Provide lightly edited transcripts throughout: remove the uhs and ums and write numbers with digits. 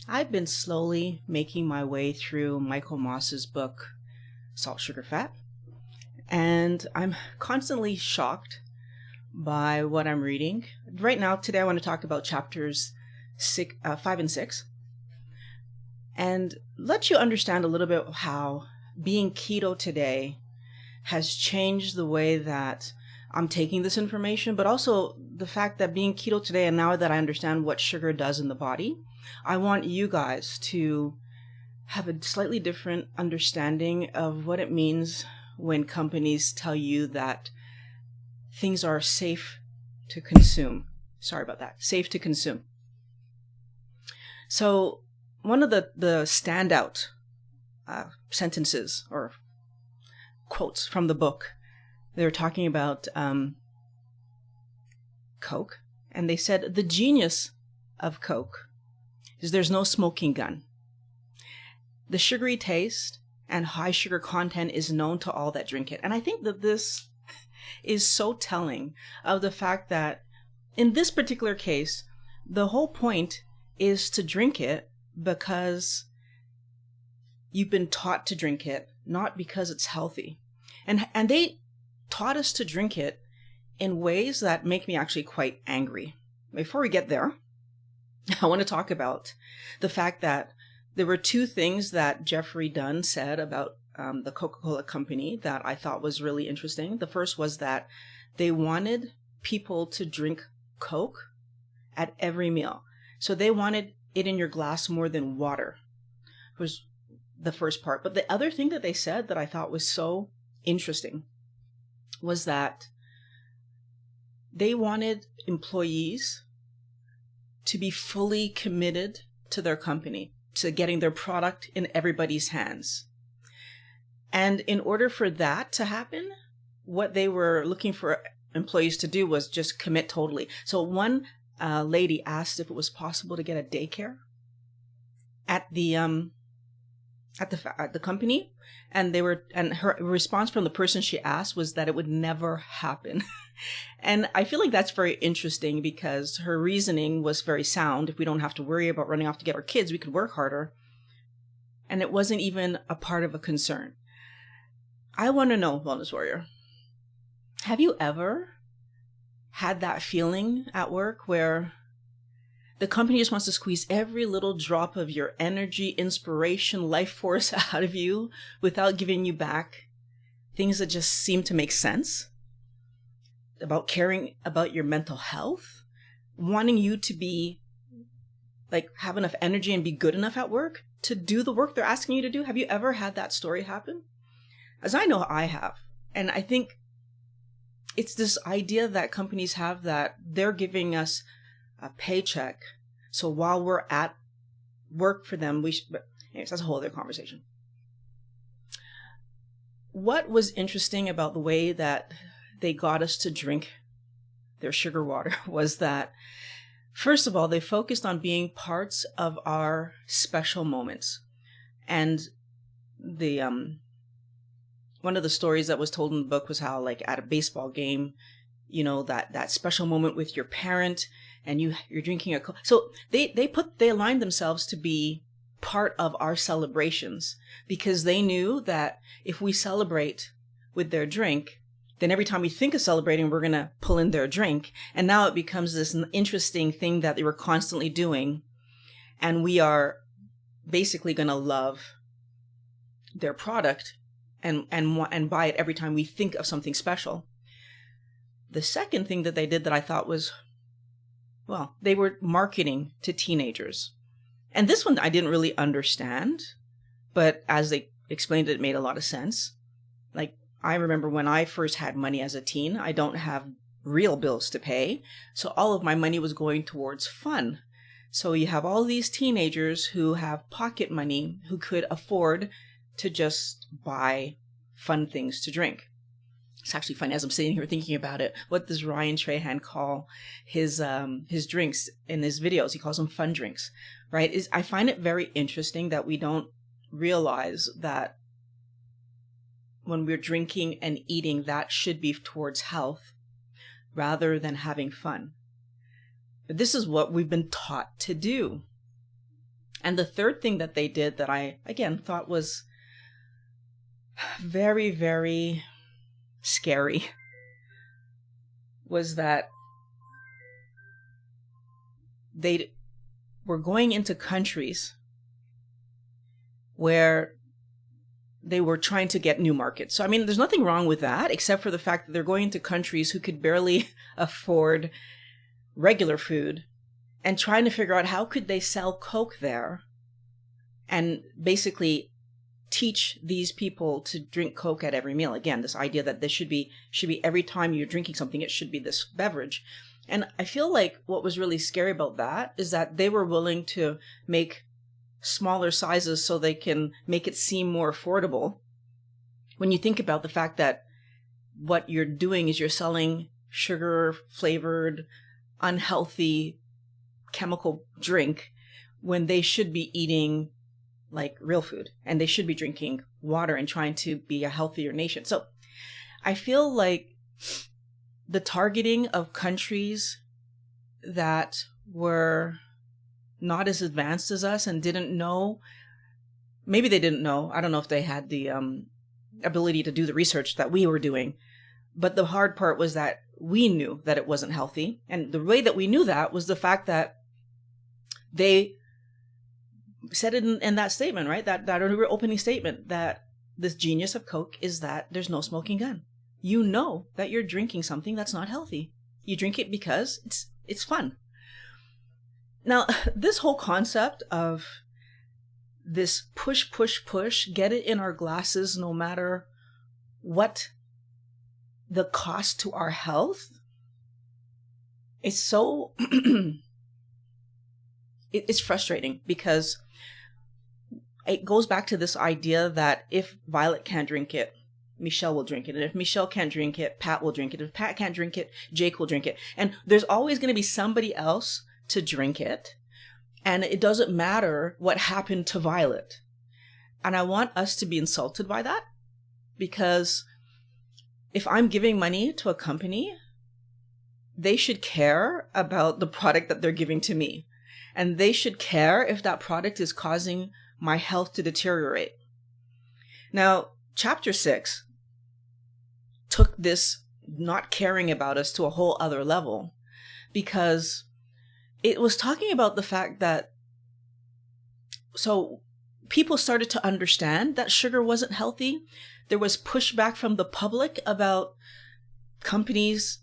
I've been slowly making my way through Michael Moss's book, Salt, Sugar, Fat, and I'm constantly shocked by what I'm reading. Right now, today I want to talk about chapters 5 and 6, and let you understand a little bit how being keto today has changed the way that I'm taking this information, but also the fact that being keto today, and now that I understand what sugar does in the body, I want you guys to have a slightly different understanding of what it means when companies tell you that things are safe to consume. Sorry about that. Safe to consume. So one of the standout sentences or quotes from the book, they were talking about Coke, and they said the genius of Coke is there's no smoking gun. The sugary taste and high sugar content is known to all that drink it. And I think that this is so telling of the fact that in this particular case, the whole point is to drink it because you've been taught to drink it, not because it's healthy. And they taught us to drink it in ways that make me actually quite angry. Before we get there, I want to talk about the fact that there were two things that Jeffrey Dunn said about the Coca-Cola company that I thought was really interesting. The first was that they wanted people to drink Coke at every meal. So they wanted it in your glass more than water, was the first part. But the other thing that they said that I thought was so interesting was that they wanted employees to be fully committed to their company, to getting their product in everybody's hands. And in order for that to happen, what they were looking for employees to do was just commit totally. So one lady asked if it was possible to get a daycare at the company, and her response from the person she asked was that it would never happen. And I feel like that's very interesting because her reasoning was very sound. If we don't have to worry about running off to get our kids, we could work harder. And it wasn't even a part of a concern. I want to know, Wellness Warrior, have you ever had that feeling at work where the company just wants to squeeze every little drop of your energy, inspiration, life force out of you without giving you back things that just seem to make sense? About caring about your mental health, wanting you to be have enough energy and be good enough at work to do the work they're asking you to do. Have you ever had that story happen? As I know I have. And I think it's this idea that companies have that they're giving us a paycheck. So while we're at work for them, but anyways, that's a whole other conversation. What was interesting about the way that they got us to drink their sugar water was that, first of all, they focused on being parts of our special moments. And the one of the stories that was told in the book was how, at a baseball game, that special moment with your parent, and you're drinking a Coke. So they aligned themselves to be part of our celebrations because they knew that if we celebrate with their drink, then every time we think of celebrating, we're going to pull in their drink. And now it becomes this interesting thing that they were constantly doing. And we are basically going to love their product and buy it every time we think of something special. The second thing that they did that I thought was, they were marketing to teenagers. And this one I didn't really understand, but as they explained it, it made a lot of sense. I remember when I first had money as a teen, I don't have real bills to pay. So all of my money was going towards fun. So you have all these teenagers who have pocket money who could afford to just buy fun things to drink. It's actually funny as I'm sitting here thinking about it. What does Ryan Trahan call his drinks in his videos? He calls them fun drinks, right? I find it very interesting that we don't realize that when we're drinking and eating, that should be towards health rather than having fun. But this is what we've been taught to do. And the third thing that they did that I, again, thought was very, very scary was that they were going into countries where they were trying to get new markets. So, I mean, there's nothing wrong with that, except for the fact that they're going into countries who could barely afford regular food and trying to figure out how could they sell Coke there and basically teach these people to drink Coke at every meal. Again, this idea that this should be every time you're drinking something, it should be this beverage. And I feel like what was really scary about that is that they were willing to make smaller sizes so they can make it seem more affordable. When you think about the fact that what you're doing is you're selling sugar flavored, unhealthy chemical drink when they should be eating like real food and they should be drinking water and trying to be a healthier nation. So I feel like the targeting of countries that were not as advanced as us and didn't know, maybe they didn't know. I don't know if they had the ability to do the research that we were doing. But the hard part was that we knew that it wasn't healthy. And the way that we knew that was the fact that they said it in that statement, right? That opening statement that this genius of Coke is that there's no smoking gun. You know that you're drinking something that's not healthy. You drink it because it's fun. Now, this whole concept of this push, get it in our glasses no matter what the cost to our health, it's so, it's frustrating because it goes back to this idea that if Violet can't drink it, Michelle will drink it. And if Michelle can't drink it, Pat will drink it. If Pat can't drink it, Jake will drink it. And there's always going to be somebody else to drink it. And it doesn't matter what happened to Violet. And I want us to be insulted by that, because if I'm giving money to a company, they should care about the product that they're giving to me. And they should care if that product is causing my health to deteriorate. Now, Chapter 6 took this not caring about us to a whole other level, because it was talking about the fact that, so people started to understand that sugar wasn't healthy. There was pushback from the public about companies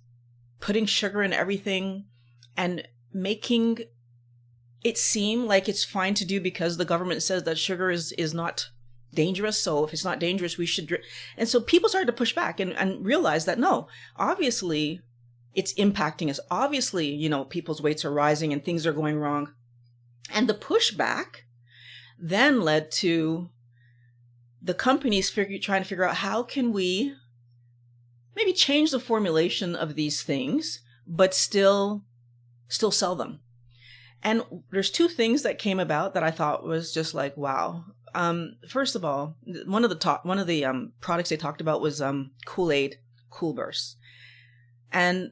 putting sugar in everything and making it seem like it's fine to do because the government says that sugar is not dangerous. So if it's not dangerous, we should drink. And so people started to push back and realize that no, obviously it's impacting us. Obviously, people's weights are rising and things are going wrong. And the pushback then led to the companies trying to figure out how can we maybe change the formulation of these things, but still sell them. And there's two things that came about that I thought was just like, wow. First of all, one of the products they talked about was Kool-Aid Cool Burst. And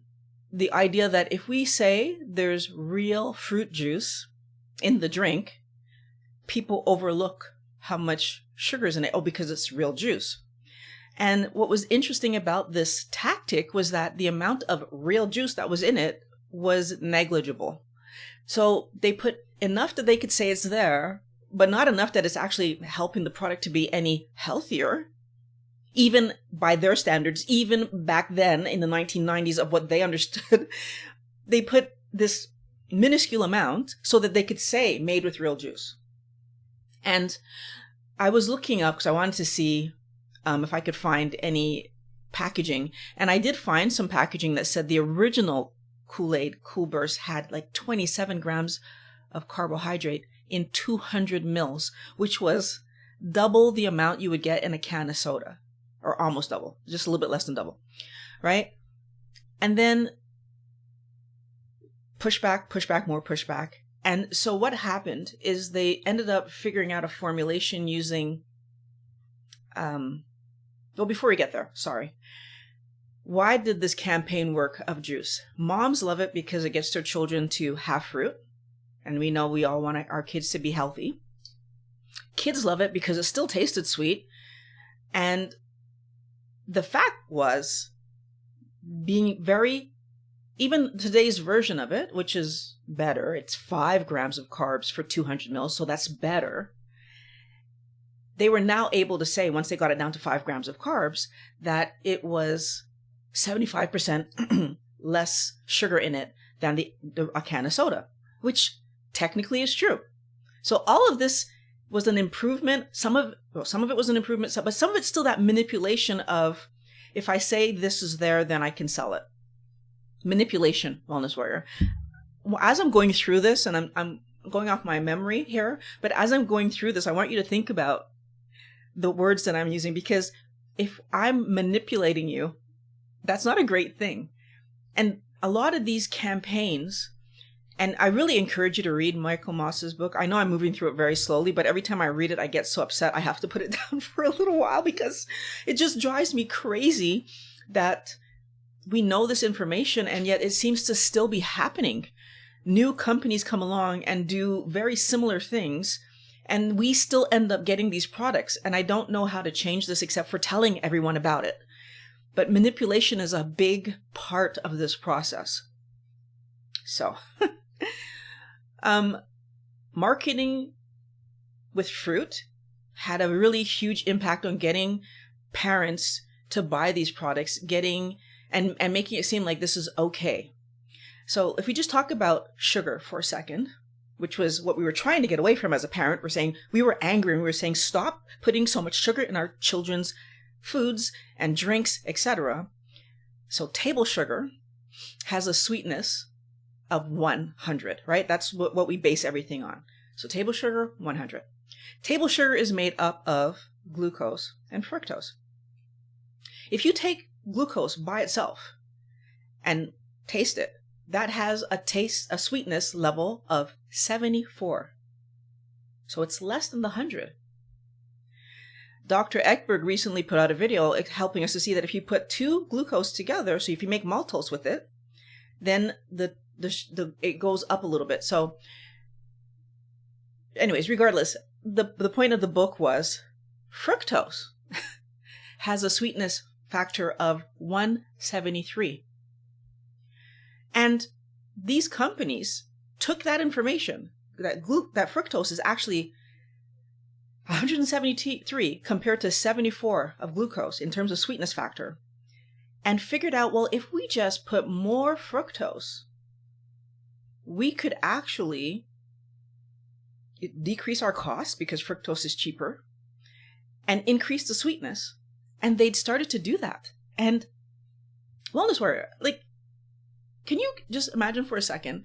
the idea that if we say there's real fruit juice in the drink, people overlook how much sugar is in it. Oh, because it's real juice. And what was interesting about this tactic was that the amount of real juice that was in it was negligible. So they put enough that they could say it's there, but not enough that it's actually helping the product to be any healthier. Even by their standards, even back then in the 1990s of what they understood, they put this minuscule amount so that they could say made with real juice. And I was looking up because I wanted to see if I could find any packaging. And I did find some packaging that said the original Kool-Aid Cool Burst had like 27 grams of carbohydrate in 200 mils, which was double the amount you would get in a can of soda. Or almost double, just a little bit less than double, right? And then pushback, more pushback. And so what happened is they ended up figuring out a formulation using, before we get there, sorry. Why did this campaign work of juice? Moms love it because it gets their children to have fruit. and we know we all want our kids to be healthy. Kids love it because it still tasted sweet. And the fact was, being even today's version of it, which is better, it's 5 grams of carbs for 200 mils, so that's better. They were now able to say, once they got it down to 5 grams of carbs, that it was 75% less sugar in it than a can of soda, which technically is true. So all of this was an improvement. Some of it was an improvement, but some of it's still that manipulation of, if I say this is there, then I can sell it. Manipulation, Wellness Warrior. As I'm going through this, and I'm going off my memory here, but as I'm going through this, I want you to think about the words that I'm using, because if I'm manipulating you, that's not a great thing. And a lot of these campaigns, and I really encourage you to read Michael Moss's book. I know I'm moving through it very slowly, but every time I read it, I get so upset. I have to put it down for a little while because it just drives me crazy that we know this information and yet it seems to still be happening. New companies come along and do very similar things, and we still end up getting these products. And I don't know how to change this except for telling everyone about it. But manipulation is a big part of this process. So, marketing with fruit had a really huge impact on getting parents to buy these products, and making it seem like this is okay. So if we just talk about sugar for a second, which was what we were trying to get away from as a parent, we were angry and we were saying, stop putting so much sugar in our children's foods and drinks, etc. So table sugar has a sweetness of 100, right? That's what we base everything on. So table sugar, 100. Table sugar is made up of glucose and fructose. If you take glucose by itself and taste it, that has a sweetness level of 74. So it's less than the 100. Dr. Ekberg recently put out a video helping us to see that if you put 2 glucose together, so if you make maltose with it, then it goes up a little bit. So anyways, regardless, the point of the book was fructose has a sweetness factor of 173. And these companies took that information, that fructose is actually 173 compared to 74 of glucose in terms of sweetness factor, and figured out, well, if we just put more fructose, we could actually decrease our costs because fructose is cheaper and increase the sweetness. And they'd started to do that. And Wellness Warrior, can you just imagine for a second,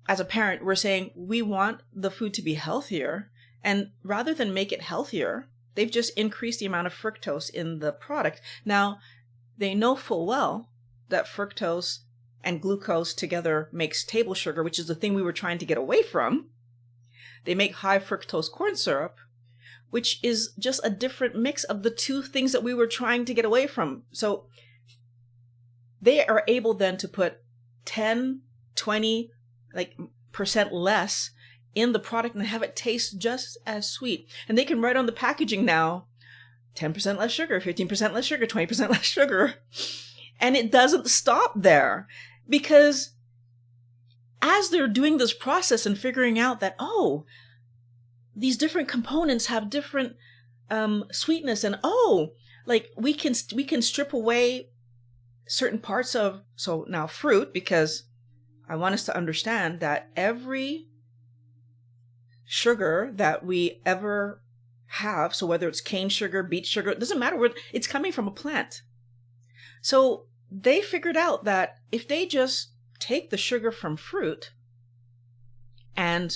as a parent, we're saying we want the food to be healthier, and rather than make it healthier, they've just increased the amount of fructose in the product. Now, they know full well that fructose and glucose together makes table sugar, which is the thing we were trying to get away from. They make high fructose corn syrup, which is just a different mix of the two things that we were trying to get away from. So they are able then to put 10, 20, % less in the product and have it taste just as sweet. And they can write on the packaging now, 10% less sugar, 15% less sugar, 20% less sugar. And it doesn't stop there, because as they're doing this process and figuring out that, these different components have different sweetness, and we can strip away certain parts of, so now fruit, because I want us to understand that every sugar that we ever have, so whether it's cane sugar, beet sugar, it doesn't matter where it's coming from, a plant. So they figured out that if they just take the sugar from fruit and,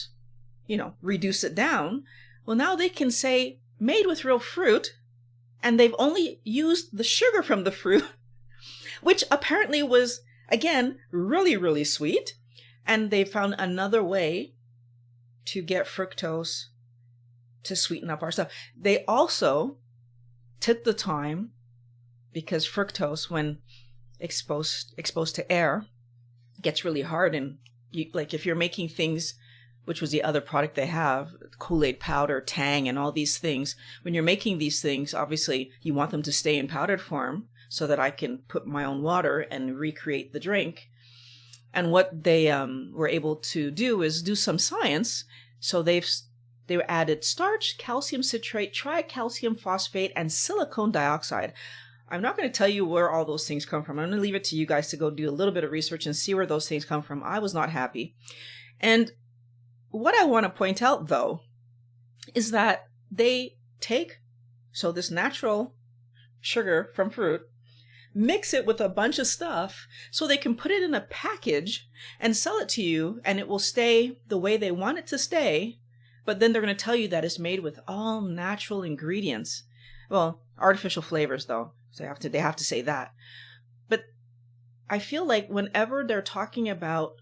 reduce it down, well, now they can say made with real fruit, and they've only used the sugar from the fruit, which apparently was, again, really, really sweet. And they found another way to get fructose to sweeten up our stuff. They also took the time, because fructose, when exposed to air, gets really hard. And if you're making things which was the other product they have, Kool-Aid powder, Tang, and all these things. When you're making these things, obviously you want them to stay in powdered form so that I can put my own water and recreate the drink. And what they were able to do is do some science. So they added starch, calcium citrate, tricalcium phosphate, and silicone dioxide. I'm not going to tell you where all those things come from. I'm going to leave it to you guys to go do a little bit of research and see where those things come from. I was not happy. And what I want to point out, though, is that they take, so this natural sugar from fruit, mix it with a bunch of stuff so they can put it in a package and sell it to you, and it will stay the way they want it to stay. But then they're going to tell you that it's made with all natural ingredients. Well, artificial flavors, though. So they have to say that. But I feel like whenever they're talking about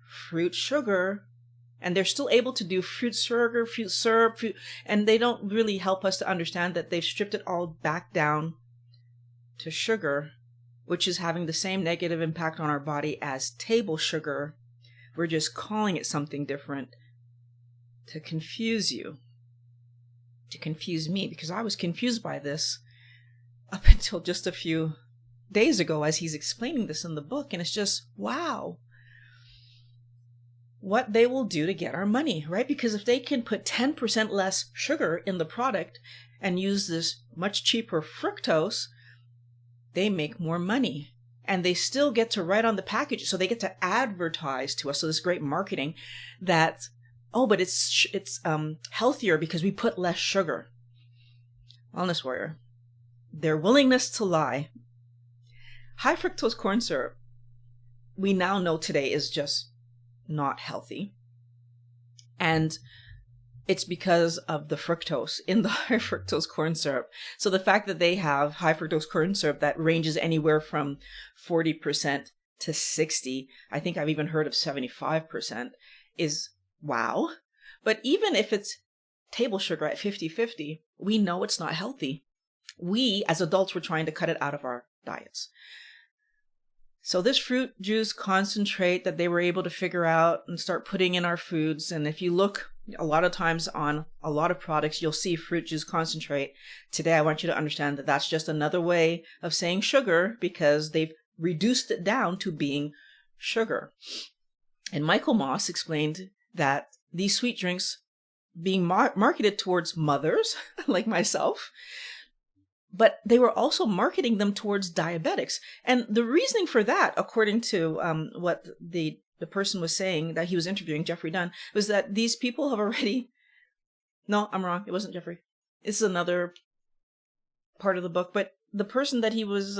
fruit sugar, and they're still able to do fruit sugar, fruit syrup, and they don't really help us to understand that they've stripped it all back down to sugar, which is having the same negative impact on our body as table sugar. We're just calling it something different to confuse you, to confuse me, because I was confused by this up until just a few days ago as he's explaining this in the book. And it's just, wow, what they will do to get our money, right? Because if they can put 10% less sugar in the product and use this much cheaper fructose, they make more money. And they still get to write on the package, so they get to advertise to us. So this great marketing that, oh, but it's healthier because we put less sugar. Wellness warrior, their willingness to lie. High fructose corn syrup, we now know today, is just not healthy. And it's because of the fructose in the high fructose corn syrup. So the fact that they have high fructose corn syrup that ranges anywhere from 40% to 60%, I think I've even heard of 75%, is wow. But even if it's table sugar at 50-50, we know it's not healthy. We, as adults, were trying to cut it out of our diets. So this fruit juice concentrate that they were able to figure out and start putting in our foods. And if you look a lot of times on a lot of products, you'll see fruit juice concentrate. Today, I want you to understand that that's just another way of saying sugar, because they've reduced it down to being sugar. And Michael Moss explained that these sweet drinks being marketed towards mothers like myself, but they were also marketing them towards diabetics. And the reasoning for that, according to what the person was saying that he was interviewing, Jeffrey Dunn, was that these people have already... No, I'm wrong. It wasn't Jeffrey. This is another part of the book. But the person that he was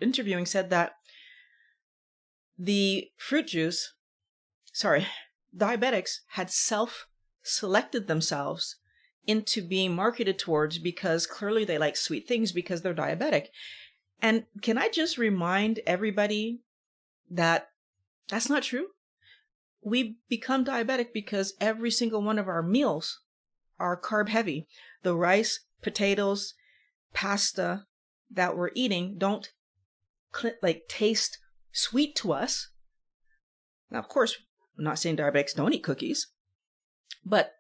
interviewing said that the fruit juice, diabetics had self-selected themselves into being marketed towards, because clearly they like sweet things because they're diabetic. And can I just remind everybody that that's not true? We become diabetic because every single one of our meals are carb heavy. The rice, potatoes, pasta that we're eating don't taste sweet to us. Now, of course, I'm not saying diabetics don't eat cookies, but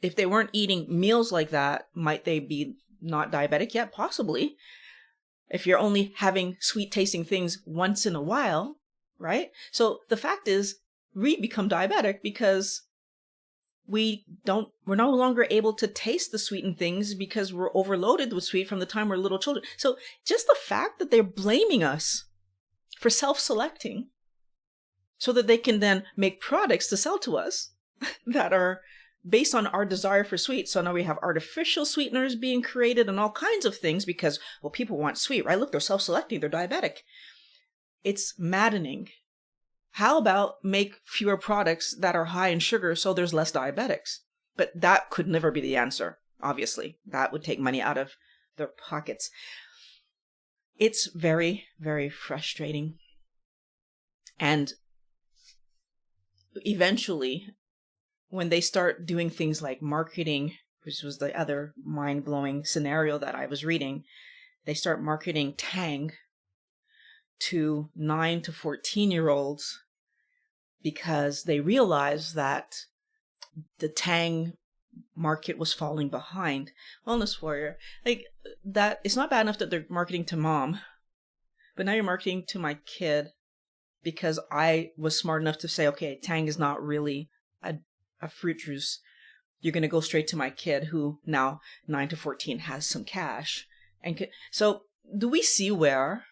if they weren't eating meals like that, might they be not diabetic yet? Possibly. If you're only having sweet tasting things once in a while, right? So the fact is, we become diabetic because we're no longer able to taste the sweetened things because we're overloaded with sweet from the time we're little children. So just the fact that they're blaming us for self-selecting so that they can then make products to sell to us that are based on our desire for sweet. So now we have artificial sweeteners being created and all kinds of things because, well, people want sweet, right? Look, they're self-selecting, they're diabetic. It's maddening. How about make fewer products that are high in sugar so there's less diabetics? But that could never be the answer, obviously. That would take money out of their pockets. It's very, very frustrating. And eventually, when they start doing things like marketing, which was the other mind-blowing scenario that I was reading, they start marketing Tang to 9 to 14-year-olds because they realized that the Tang market was falling behind. Wellness Warrior, like that, it's not bad enough that they're marketing to mom, but now you're marketing to my kid because I was smart enough to say, okay, Tang is not really a fruit juice. You're going to go straight to my kid who now 9 to 14 has some cash. And so do we see where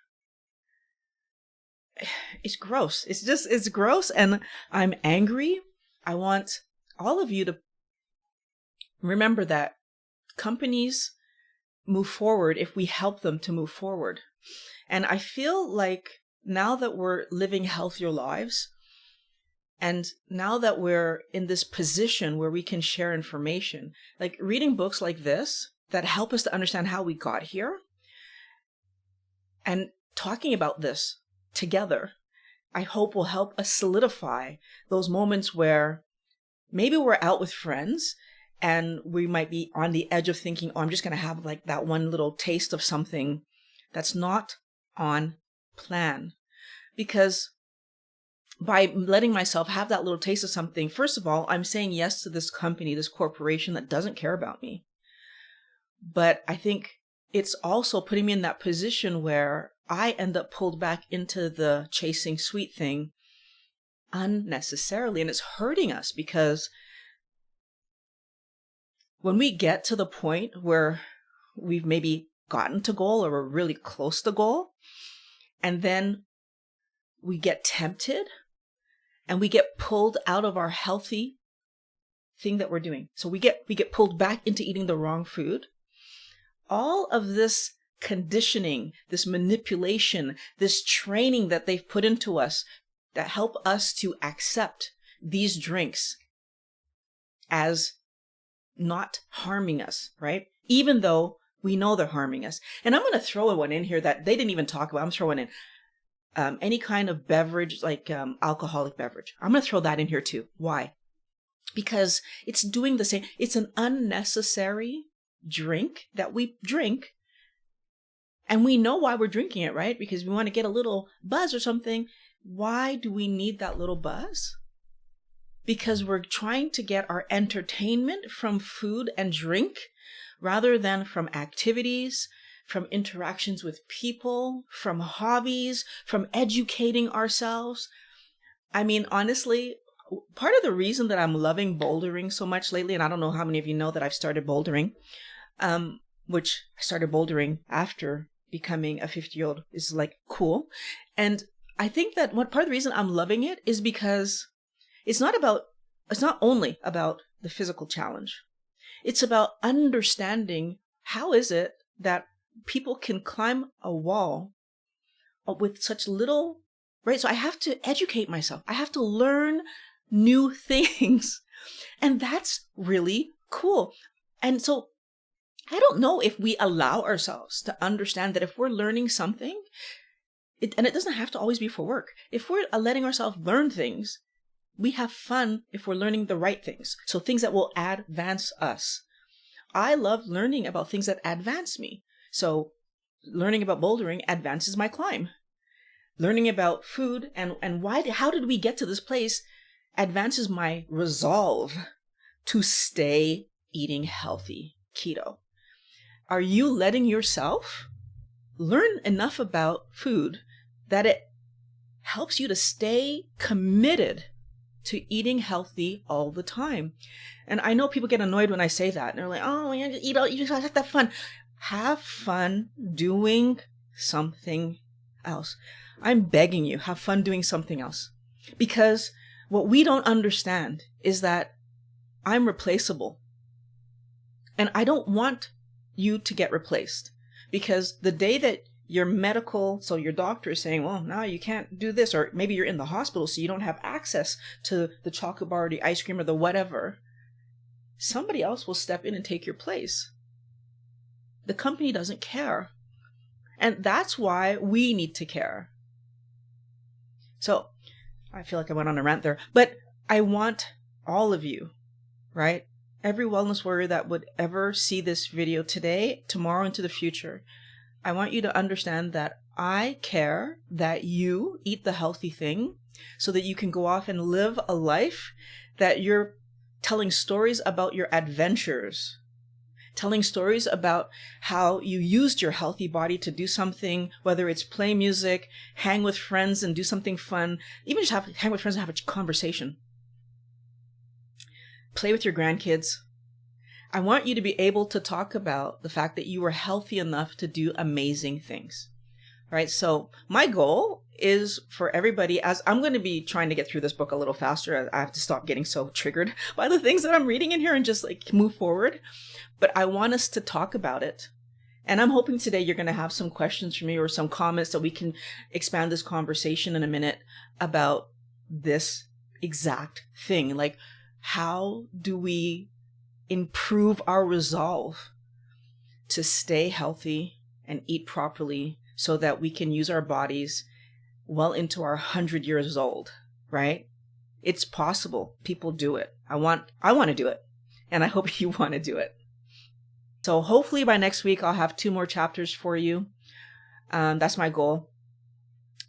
it's gross? It's gross. And I'm angry. I want all of you to remember that companies move forward if we help them to move forward. And I feel like now that we're living healthier lives, and now that we're in this position where we can share information, like reading books like this that help us to understand how we got here and talking about this together, I hope will help us solidify those moments where maybe we're out with friends and we might be on the edge of thinking, oh, I'm just going to have like that one little taste of something that's not on plan. Because by letting myself have that little taste of something, first of all, I'm saying yes to this company, this corporation that doesn't care about me. But I think it's also putting me in that position where I end up pulled back into the chasing sweet thing unnecessarily. And it's hurting us because when we get to the point where we've maybe gotten to goal or we're really close to goal, and then we get tempted and we get pulled out of our healthy thing that we're doing. So we get pulled back into eating the wrong food. All of this conditioning, this manipulation, this training that they've put into us that help us to accept these drinks as not harming us, right? Even though we know they're harming us. And I'm going to throw one in here that they didn't even talk about. I'm throwing in any kind of beverage, like alcoholic beverage. I'm going to throw that in here too. Why? Because it's doing the same. It's an unnecessary drink that we drink. And we know why we're drinking it, right? Because we want to get a little buzz or something. Why do we need that little buzz? Because we're trying to get our entertainment from food and drink rather than from activities, from interactions with people, from hobbies, from educating ourselves. I mean, honestly, part of the reason that I'm loving bouldering so much lately, and I don't know how many of you know that I've started bouldering, which I started bouldering after becoming a 50-year-old, is like cool. And I think that part of the reason I'm loving it is because it's not only about the physical challenge. It's about understanding how is it that people can climb a wall with such little, right? So I have to educate myself. I have to learn new things. And that's really cool. And so I don't know if we allow ourselves to understand that if we're learning something, and it doesn't have to always be for work. If we're letting ourselves learn things, we have fun if we're learning the right things. So things that will advance us. I love learning about things that advance me. So learning about bouldering advances my climb. Learning about food and how did we get to this place advances my resolve to stay eating healthy keto. Are you letting yourself learn enough about food that it helps you to stay committed to eating healthy all the time? And I know people get annoyed when I say that. And they're like, oh, you just eat out, you just have that fun. Have fun doing something else. I'm begging you, have fun doing something else. Because what we don't understand is that I'm replaceable. And I don't want you to get replaced. Because the day that your doctor is saying, well, now you can't do this, or maybe you're in the hospital so you don't have access to the chocolate bar or the ice cream or the whatever, somebody else will step in and take your place. The company doesn't care. And that's why we need to care. So I feel like I went on a rant there, but I want all of you, right? Every wellness warrior that would ever see this video today, tomorrow, into the future, I want you to understand that I care that you eat the healthy thing so that you can go off and live a life that you're telling stories about your adventures, telling stories about how you used your healthy body to do something, whether it's play music, hang with friends and do something fun, even just hang with friends and have a conversation. Play with your grandkids. I want you to be able to talk about the fact that you were healthy enough to do amazing things. All right. So my goal is for everybody, as I'm going to be trying to get through this book a little faster. I have to stop getting so triggered by the things that I'm reading in here and just like move forward. But I want us to talk about it. And I'm hoping today you're going to have some questions for me or some comments that we can expand this conversation in a minute about this exact thing. Like, how do we improve our resolve to stay healthy and eat properly so that we can use our bodies well into our 100 years old, right? It's possible. People do it. I want to do it. And I hope you want to do it. So hopefully by next week, I'll have 2 more chapters for you. That's my goal.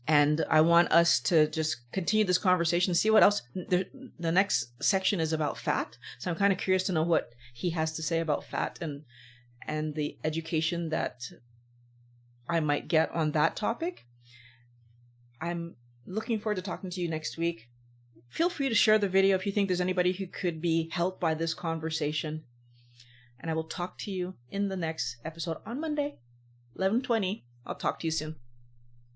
And I want us to just continue this conversation, see what else. The next section is about fat. So I'm kind of curious to know what he has to say about fat and the education that I might get on that topic. I'm looking forward to talking to you next week. Feel free to share the video if you think there's anybody who could be helped by this conversation. And I will talk to you in the next episode on Monday, 11:20. I'll talk to you soon.